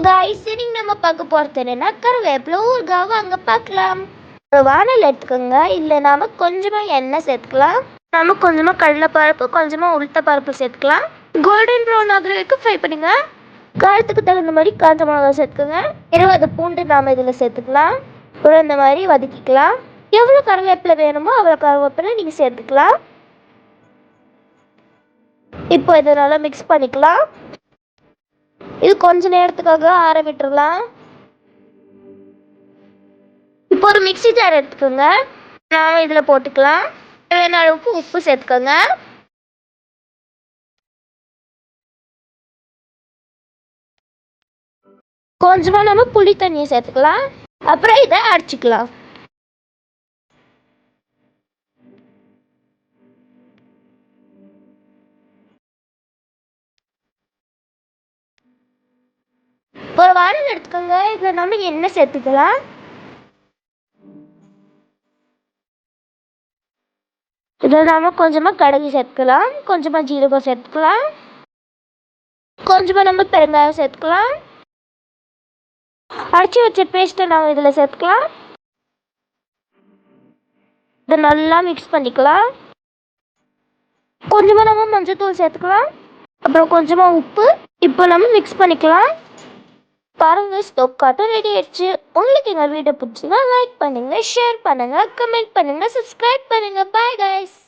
Guys, இன்னைக்கு நம்ம பார்க்க போகிறது என்னன்னா கருவேப்பிலை ஊறுகாய். வாங்க பார்க்கலாம். ஒரு வானல் எடுத்துக்கோங்க. இதில் நாம கொஞ்சமாக எண்ணெய் சேர்த்துக்கலாம். நாம கொஞ்சமாக கடலைப்பருப்பு, கொஞ்சமாக உளுத்த பருப்பு சேர்த்துக்கலாம். கோல்டன் ப்ரௌன் ஆகிற வரைக்கும் ஃப்ரை பண்ணுங்க. காரத்துக்கு தகுந்த மாதிரி காஞ்ச மிளகா சேர்த்துக்கோங்க. 20 பூண்டு நாம இதில் சேர்த்துக்கலாம். அப்புறம் இந்த மாதிரி வதக்கிக்கலாம். எவ்வளோ கருவேப்பிலை வேணுமோ அவ்வளோ கருவேப்பிலை நீங்கள் சேர்த்துக்கலாம். இப்போ இதை நல்லா மிக்ஸ் பண்ணிக்கலாம். இது கொஞ்ச நேரத்துக்காக ஆற விட்டுறலாம். இப்போ ஒரு மிக்ஸி ஜார் எடுத்துக்கோங்க. நாம இதில் போட்டுக்கலாம். தேவையான அளவுக்கு உப்பு சேர்த்துக்கோங்க. கொஞ்சமாக நம்ம புளி தண்ணியை சேர்த்துக்கலாம். அப்புறம் இதை அரைச்சிக்கலாம். ஒரு வானல் எடுத்துக்கோங்க. இதில் நம்ம எண்ணெய் சேர்த்துக்கலாம். இதில் நாம கொஞ்சமாக கடுகு சேர்த்துக்கலாம். கொஞ்சமாக ஜீரகம் சேர்த்துக்கலாம். கொஞ்சமாக நம்ம பெருங்காயம் சேர்த்துக்கலாம். அரைச்சி வச்ச பேஸ்ட்டை நம்ம இதில் சேர்த்துக்கலாம். இதை நல்லா மிக்ஸ் பண்ணிக்கலாம். கொஞ்சமாக நம்ம மஞ்சள்தூள் சேர்த்துக்கலாம். அப்புறம் கொஞ்சமாக உப்பு. இப்போ நம்ம மிக்ஸ் பண்ணிக்கலாம். பாருங்க, ஸ்டோப் காட்டும் ரெடி ஆயிடுச்சு. உங்களுக்கு எங்கள் வீடியோ பிடிச்சிங்கன்னா லைக் பண்ணுங்க, ஷேர் பண்ணுங்க, கமெண்ட் பண்ணுங்க, சப்ஸ்கிரைப் பண்ணுங்க. Bye guys.